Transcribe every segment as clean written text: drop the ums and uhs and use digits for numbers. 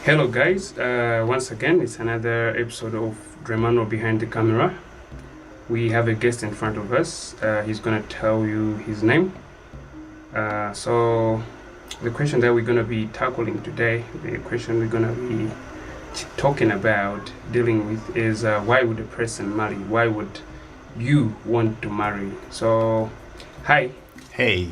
Hello, guys. Once again, it's another episode of Dremmanuel behind the camera. We have a guest in front of us. He's going to tell you his name. So, the question that we're going to be tackling today, the question we're going to be talking about, dealing with, is why would a person marry? Why would you want to marry? So, hi. Hey.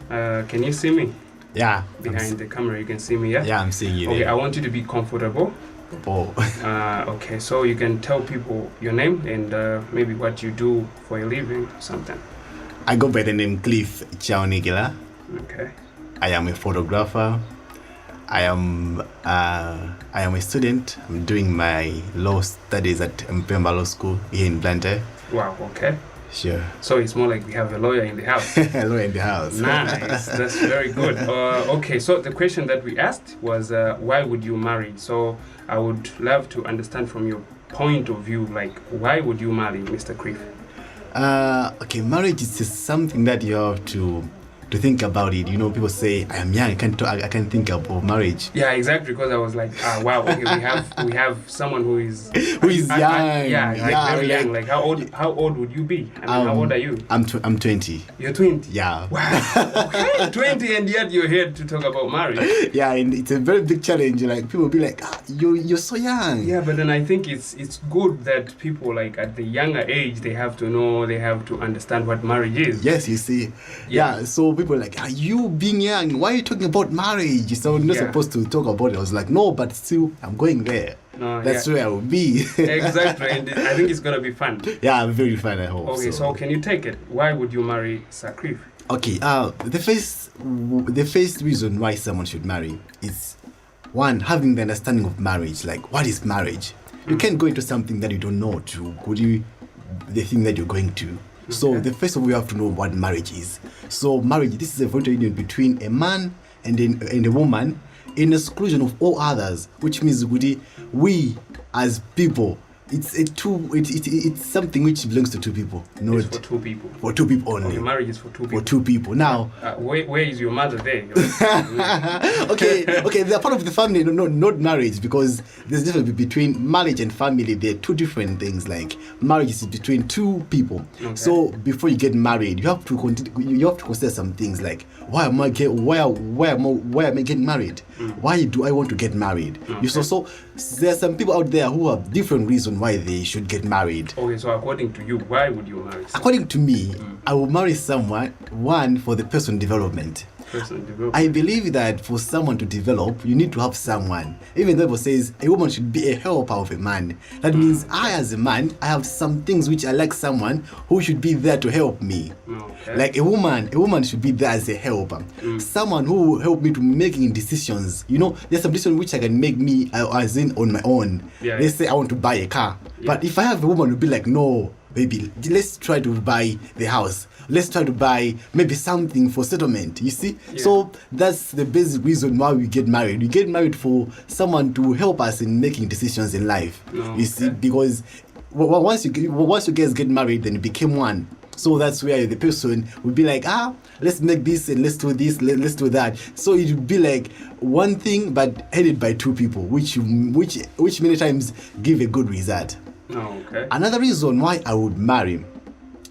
Can you see me? Yeah. Behind the camera, you can see me, yeah? Yeah, I'm seeing you. Okay, there. I want you to be comfortable. Oh. Okay, so you can tell people your name and maybe what you do for a living or something. I go by the name Cliff Chaonigila. Okay. I am a photographer. I am a student. I'm doing my law studies at Mpemba Law School here in Blantyre. Wow, okay. Sure. So it's more like we have a lawyer in the house. A lawyer in the house. Nice, that's very good. Okay, so the question that we asked was why would you marry? So I would love to understand from your point of view, like why would you marry, Mr. Cliff? Okay, marriage is just something that you have to think about it. You know, people say I am young, I can't think about marriage. Yeah, exactly. Because I was like, wow, okay, we have someone who is young. Very young. Like how old would you be? I mean, how old are you? I'm 20. You're 20. Yeah. Wow. Okay, 20, and yet you're here to talk about marriage. Yeah, and it's a very big challenge. Like people will be like, you're so young. Yeah, but then I think it's good that people like at the younger age they have to understand what marriage is. Yes, you see. Yeah, so people are like, are you being young? Why are you talking about marriage? So we're not supposed to talk about it. I was like, no, but still, I'm going there. That's where I will be. Exactly, and I think it's gonna be fun. Yeah, very fun, I hope. Okay, so can you take it? Why would you marry Sir Cliff? Okay, the first reason why someone should marry is, one, having the understanding of marriage. Like, what is marriage? You can't go into something that you don't know the thing that you're going to. Okay. So the first of all, you have to know what marriage is. So marriage, this is a voluntary union between a man and a woman, in exclusion of all others, which means we as people, it's something which belongs to two people. No, it's for two people. For two people only. Okay, marriage is for two people. For two people. Now, where is your mother there? okay, they're part of the family, not marriage, because there's a difference between marriage and family. They're two different things. Like marriage is between two people. Okay. So before you get married, you have to consider some things like why am I getting married? Why do I want to get married? Okay. So there are some people out there who have different reasons why they should get married. Okay, so according to you, why would you marry someone? According to me, I will marry someone, one, for the personal development. I believe that for someone to develop, you need to have someone. Even the Bible says a woman should be a helper of a man. That means I, as a man, I have some things which I like someone who should be there to help me. Okay. Like a woman should be there as a helper. Someone who will help me to making decisions. You know, there's some decisions which I can make me as in on my own. Yeah, let's say I want to buy a car. Yeah. But if I have a woman who'll be like, no, baby, let's try to buy the house. Let's try to buy maybe something for settlement, you see? Yeah. So that's the basic reason why we get married. We get married for someone to help us in making decisions in life. You see? Because once you guys get married, then you became one. So that's where the person would be like, let's make this and let's do this, let's do that. So it would be like one thing but headed by two people, which many times give a good result. Okay. Another reason why I would marry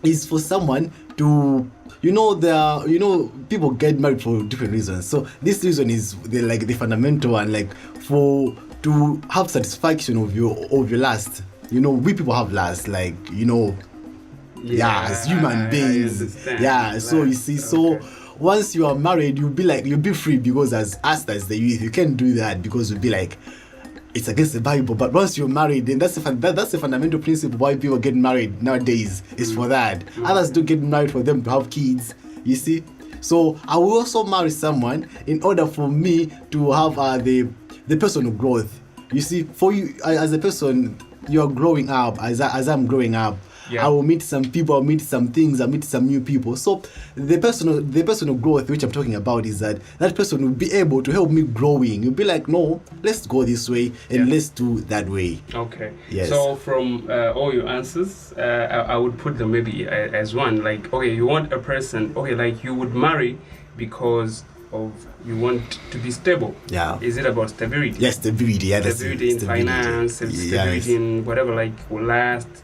is for someone to, people get married for different reasons. So this reason is the fundamental one, like to have satisfaction of your lust. You know, we people have lust, like, as human beings. Yeah, so you see, so once you are married, you'll be free, because as the youth, you can't do that because you'll be like, it's against the Bible. But once you're married, then that's the fundamental principle why people get married nowadays. Is for that. Others do get married for them to have kids. You see. So I will also marry someone in order for me to have the personal growth. You see, for you as a person, you're growing up. As I'm growing up. Yeah. I will meet some people, I'll meet some things, I'll meet some new people. So the personal growth which I'm talking about is that person will be able to help me growing. You'll be like, no, let's go this way and let's do that way. Okay. Yes. So from all your answers, I would put them maybe as one. Like, okay, you want a person, okay, like you would marry because of you want to be stable. Yeah. Is it about stability? Yes, stability. Yeah, stability in finance, stability in whatever, like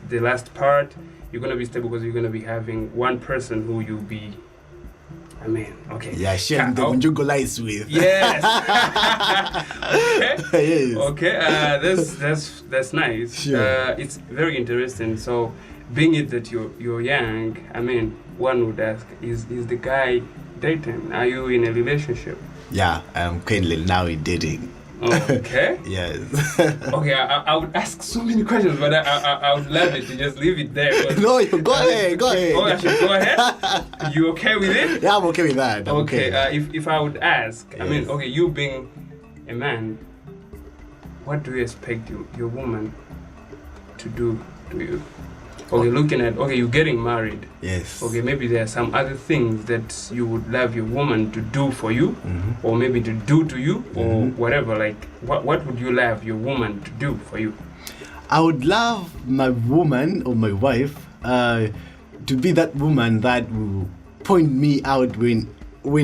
the last part. You're gonna be stable because you're gonna be having one person who you'll be. I mean, okay. Yeah, sharing the conjugal lights with. Yes. Okay. Yes. Okay. That's nice. Sure. It's very interesting. So, being it that you're young, I mean, one would ask, is the guy dating? Are you in a relationship? Yeah, I'm currently now dating. Okay. Yes. Okay, I would ask so many questions, but I would love it to just leave it there. No, you go ahead. Go ahead. Oh, I should go ahead. You okay with it? Yeah, I'm okay with that. Okay. If I would ask, Yes. I mean, okay, you being a man, what do you expect your woman to do to you? Okay, you're getting married. Yes. Okay, maybe there are some other things that you would love your woman to do for you, or maybe to do to you, or whatever. Like, what would you love your woman to do for you? I would love my woman or my wife to be that woman that will point me out when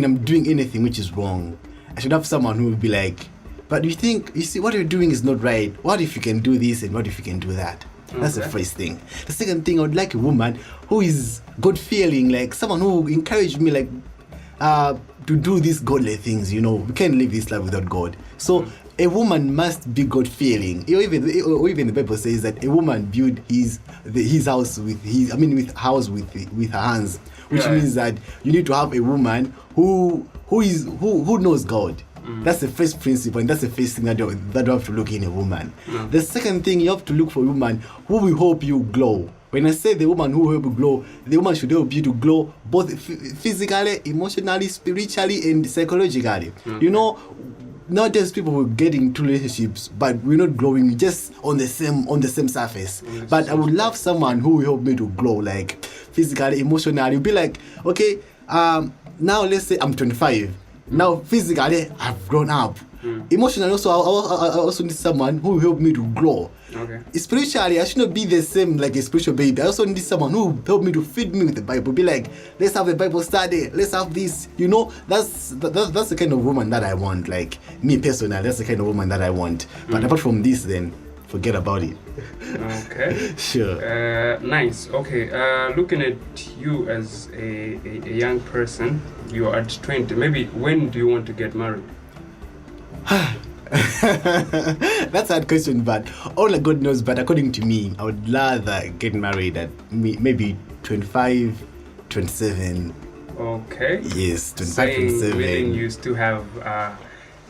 I'm doing anything which is wrong. I should have someone who will be like, but you see, what you're doing is not right. What if you can do this and what if you can do that? That's the first thing. The second thing, I would like a woman who is God-fearing, like someone who encouraged me, like to do these godly things. You know, we can't live this life without God. So a woman must be God-fearing. Even the Bible says that a woman built his house with her hands, which means that you need to have a woman who knows God. That's the first principle, and that's the first thing that you have to look in a woman. The second thing, you have to look for a woman who will help you glow. When I say the woman who will help you glow, the woman should help you to glow both physically, emotionally, spiritually, and psychologically. You know, not just people who get into relationships, but we're not glowing just on the same surface. But I would love someone who will help me to glow, like physically, emotionally. You'll be like, okay, now let's say I'm 25. Now physically I've grown up. Emotionally also, I also need someone who will help me to grow. Okay. Spiritually, I should not be the same like a spiritual baby. I also need someone who will help me to feed me with the Bible. Be like, let's have a Bible study. Let's have this. You know, that's the kind of woman that I want. Like me personally, that's the kind of woman that I want. But apart from this, then forget about it. Okay. Sure. Nice. Okay. Looking at you as a young person, you are at 20. Maybe when do you want to get married? That's a hard question, but only God knows. But according to me, I would rather get married at maybe 25, 27. Okay. Yes, 25, 27. Meaning you still have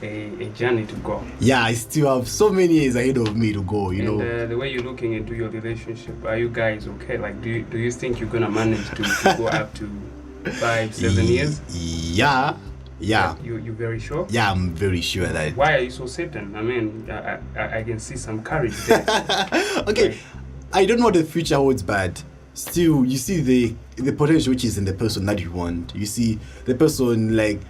a journey to go. Yeah, I still have so many years ahead of me to go, you know. The way you're looking into your relationship, are you guys okay? Like, do you think you're gonna manage to go up to 5, 7 years? Yeah. You're very sure? Yeah, I'm very sure that. Why are you so certain? I mean, I can see some courage there. Okay, like, I don't know what the future holds, but still, you see the potential which is in the person that you want. You see the person like.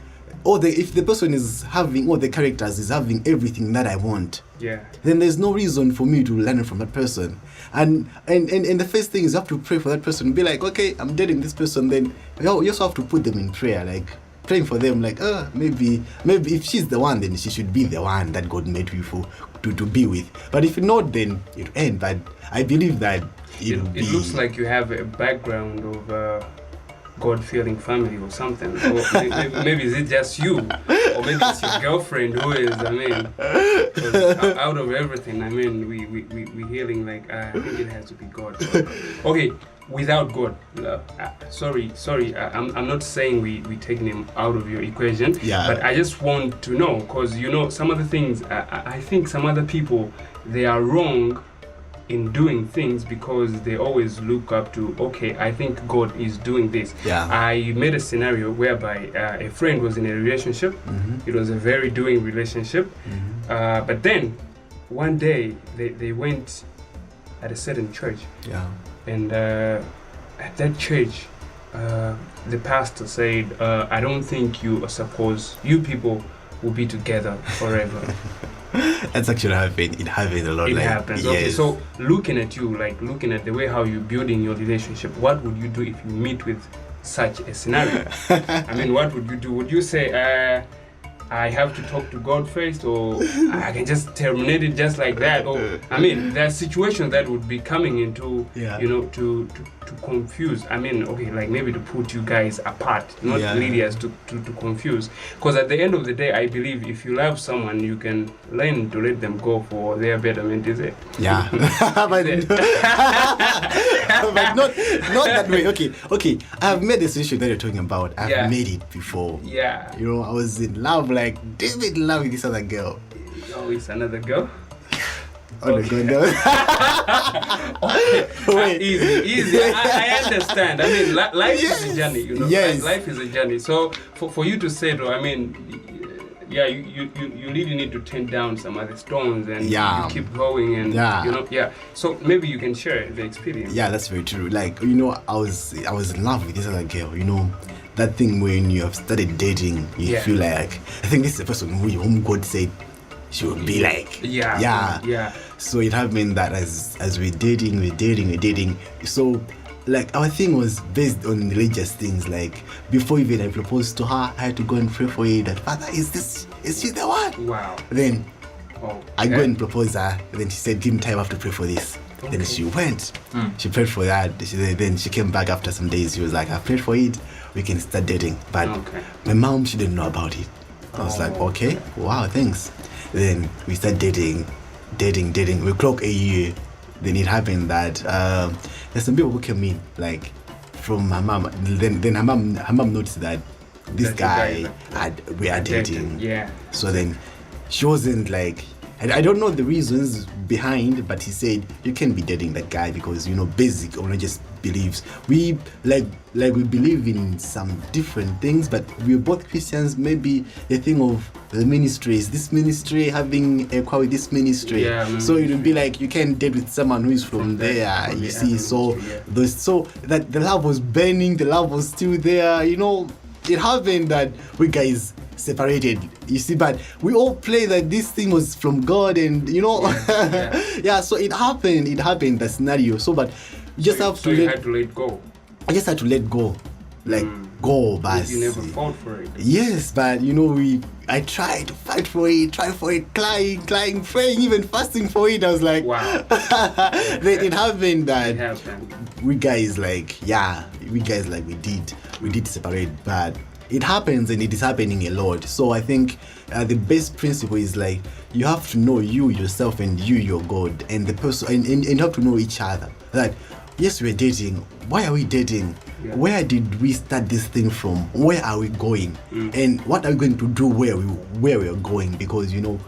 If the person is having all the characters, is having everything that I want, then there's no reason for me to learn from that person. And the first thing is you have to pray for that person. Be like, okay, I'm dating this person. Then you also have to put them in prayer, like praying for them. Like, maybe if she's the one, then she should be the one that God made you to be with. But if not, then it'll end. But I believe that it looks like you have a background of God-fearing family or something, or maybe is it just you, or maybe it's your girlfriend who is, I mean, 'cause out of everything, I mean, we hearing like, I think it has to be God. Okay, without God, sorry, I'm not saying we taking him out of your equation, but I just want to know, because you know, some of the things, I think some other people, they are wrong in doing things because they always look up to, okay, I think God is doing this. I made a scenario whereby a friend was in a relationship. It was a very doing relationship, but then one day they went at a certain church, and at that church the pastor said, I don't think you people will be together forever. That's actually happened. It happens a lot. It happens. Yes. Okay, so looking at you, like looking at the way how you're building your relationship, what would you do if you meet with such a scenario? I mean, what would you do? Would you say, I have to talk to God first, or I can just terminate it just like that? Or, I mean, there's situations that would be coming into, to confuse. I mean, okay, like maybe to put you guys apart, not really as to confuse. Because at the end of the day, I believe if you love someone, you can learn to let them go for their betterment, is it? Yeah. but not that way. Okay. I have made the situation that you're talking about. I've made it before. Yeah. You know, I was in love, like David in love with this other girl. Oh, it's another girl? Oh, okay. No. Okay. Easy. I understand. I mean, life is a journey, you know. Yes. Life is a journey. So for you to say, though, I mean, you really need to turn down some other stones and you keep going and So maybe you can share the experience. Yeah, that's very true. Like, you know, I was in love with this other girl. You know, that thing when you have started dating, you feel like I think this is the person whom God said she would be like. Yeah. So it happened that as we're dating. So like our thing was based on religious things. Like before even I proposed to her, I had to go and pray for it. That Father, is she the one? Wow. Then I go and propose her. Then she said, give me time, I have to pray for this. Okay. Then she went. She prayed for that. Then she came back after some days. She was like, I prayed for it. We can start dating. But my mom, she didn't know about it. I was like, okay, wow, thanks. Then we started dating. We clocked a year. Then it happened that there's some people who came in, like from her mom. Then her mom noticed that this guy we are dating. Yeah. So then she wasn't like, I don't know the reasons behind, but he said you can't be dating that guy because, you know, basic religious beliefs. We we believe in some different things, but we're both Christians. Maybe the thing of the ministry is this ministry having a quarrel with this ministry. So it would be like you can't date with someone who is from there. You see, so that the love was burning, the love was still there. You know, it happened that we guys separated, you see, but we all play that this thing was from God, and you know, so it happened the scenario. So but you just have to you had to let go. I just had to let go, like go, but you never fought for it. Yes, but you know, I tried to fight for it, crying, praying, even fasting for it. I was like, wow. Then it happened that we guys we did separate, but it happens, and it is happening a lot. So I think the best principle is like you have to know you yourself and you your God and the person, and you have to know each other. That yes, we're dating. Why are we dating? Where did we start this thing from? Where are we going? And what are we going to do where we are going? Because you know,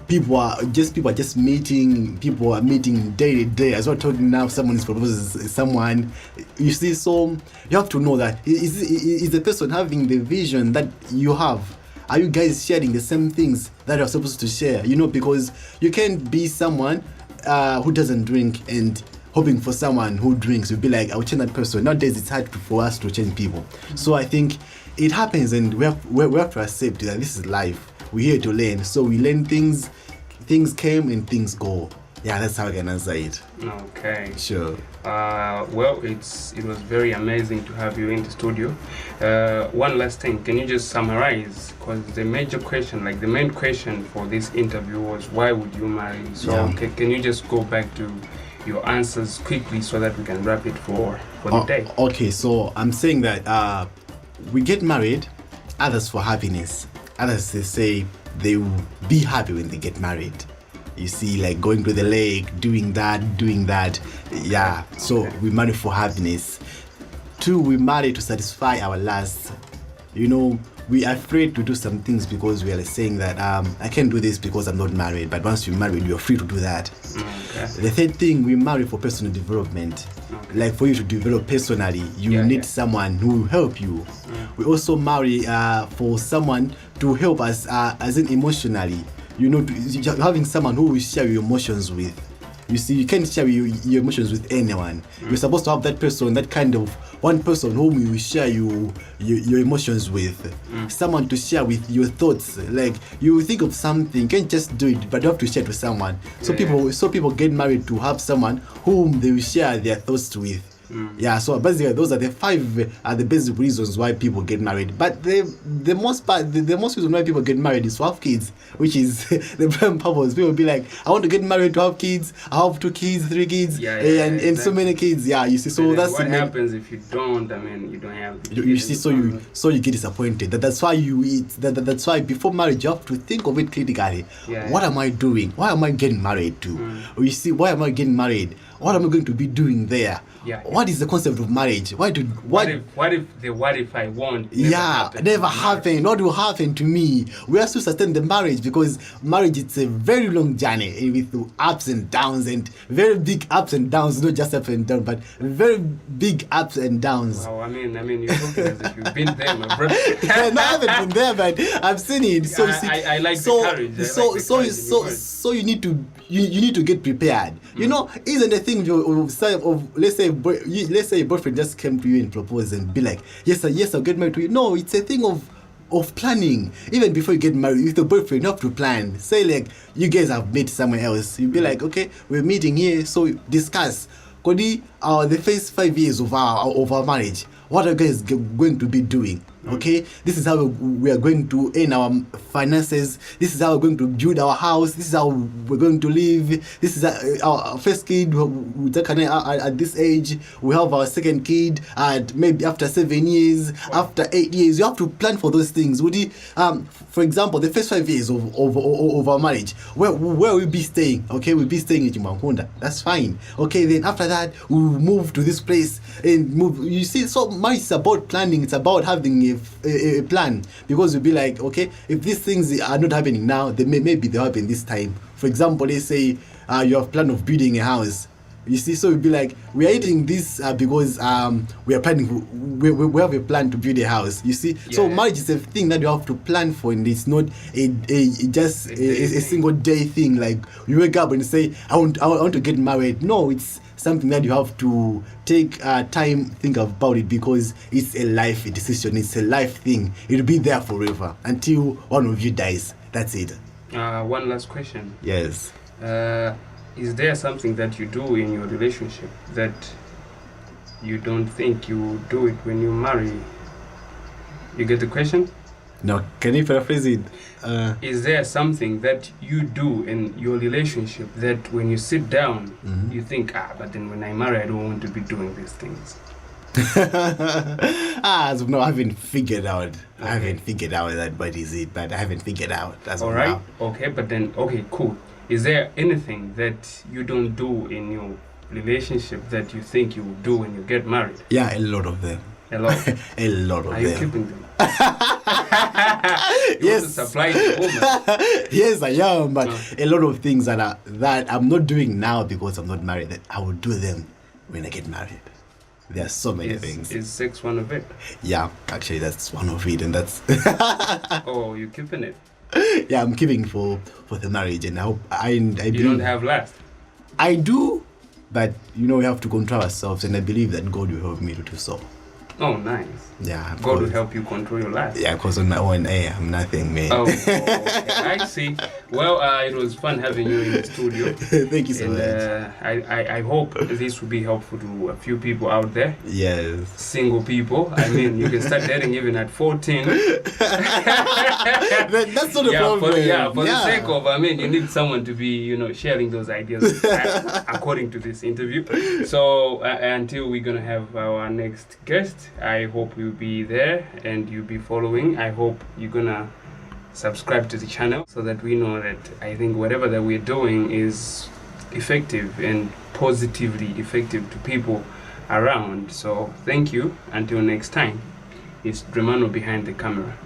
people are just meeting. People are meeting day to day. As we're talking now, someone is proposing someone. You see, so you have to know that is the person having the vision that you have. Are you guys sharing the same things that you're supposed to share? You know, because you can't be someone who doesn't drink and hoping for someone who drinks. You'll be like, I'll change that person. Nowadays, it's hard for us to change people. So I think it happens, and we have to accept that this is life. We're here to learn. So we learn things. Things came and things go. Yeah, that's how I can answer it. Okay. Sure. Well, it was very amazing to have you in the studio. One last thing, can you just summarize? Because the main question for this interview was, why would you marry? So can you just go back to your answers quickly so that we can wrap it for the day? Okay, so I'm saying that we get married, others for happiness. Others, they say they will be happy when they get married. You see, like going to the lake, doing that. Yeah, so we marry for happiness. 2, we marry to satisfy our lust. You know, we are afraid to do some things because we are saying that I can't do this because I'm not married. But once you're married, you're free to do that. The 3rd thing, we marry for personal development. Like for you to develop personally, you need someone who will help you. We also marry for someone to help us as in emotionally. You know, having someone who will share your emotions with. You see, you can't share your emotions with anyone. You're supposed to have that person, that kind of one person whom you will share your emotions with. Someone to share with your thoughts. Like you think of something, you can't just do it, but you have to share it with someone. So people get married to have someone whom they will share their thoughts with. Yeah, so basically those are the 5 the basic reasons why people get married. But the most part, the most reason why people get married is to have kids, which is the prime purpose. People be like, I want to get married to have kids. I have 2 kids, 3 kids, and exactly. So many kids. Yeah, you see. So that's what happens if you don't. I mean, you don't have. You see, so you get disappointed. That's why that's why before marriage you have to think of it critically. What am I doing? Why am I getting married to? You see, why am I getting married? What am I going to be doing there? What is the concept of marriage? What if I won't? Never happen. What will happen to me? We have to sustain the marriage, because marriage, it's a very long journey with ups and downs, and very big ups and downs, not just up and down, but very big ups and downs. Wow, I mean, you're talking as if you've been there, my brother. No, I haven't been there, but I've seen it. So you see, I like the courage. So you need to get prepared. You know, isn't the thing of let's say a boyfriend just came to you and proposed and be like, yes, I'll get married to you. No, it's a thing of planning. Even before you get married with the boyfriend, you have to plan. Say like you guys have met somewhere else. You'll be like, okay, we're meeting here, so discuss. Kodi, the first 5 years of our marriage, what are you guys going to be doing? Okay, this is how we are going to earn our finances. This is how we're going to build our house. This is how we're going to live. This is our first kid. At this age, we have our second kid. And maybe after 7 years, after 8 years, you have to plan for those things. Would you, for example, the first 5 years of our marriage, where we'll be staying? Okay, we'll be staying in Chimankunda. That's fine. Okay, then after that, we'll move to this place and move. You see, so marriage is about planning. It's about having a plan, because you'll be like, okay, if these things are not happening now, then maybe they'll happen this time. For example, let's say you have plan of building a house. You see, so you'll be like, we are eating this because we are planning. We have a plan to build a house. You see, so marriage is a thing that you have to plan for, and it's not a single day thing. Like you wake up and say, I want to get married. No, it's something that you have to take time, think about it, because it's a life decision. It's a life thing. It'll be there forever until one of you dies. That's it. One last question. Yes. Is there something that you do in your relationship that you don't think you do it when you marry? You get the question? No, can you paraphrase it? Is there something that you do in your relationship that when you sit down, you think, but then when I marry, I don't want to be doing these things? As of now, I haven't figured out. Okay. I haven't figured out that what is it, but I haven't figured out. That's all right. Now. Okay, but then, okay, cool. Is there anything that you don't do in your relationship that you think you will do when you get married? Yeah, a lot of them. A lot? A lot of them. Are you keeping them? Yes. Supply the woman. Yes, I am. But a lot of things that I'm not doing now because I'm not married, that I will do them when I get married. There are so many things. Is sex one of it? Yeah, actually, that's one of it, and that's. Oh, you're keeping it? Yeah, I'm keeping for the marriage, and I hope you don't have last. I do, but we have to control ourselves, and I believe that God will help me to do so. Oh, nice. Yeah. God will help you control your life. Yeah, because on my own, I'm nothing, man. Oh, okay. I see. Well, it was fun having you in the studio. Thank you so much. I hope this will be helpful to a few people out there. Yes. Single people. I mean, you can start dating even at 14. That's not a problem. For the sake of, you need someone to be, sharing those ideas according to this interview. So until we're going to have our next guest, I hope you'll be there and you'll be following. I hope you're going to subscribe to the channel so that we know that I think whatever that we're doing is effective and positively effective to people around. So thank you. Until next time, it's Dremmanuel behind the camera.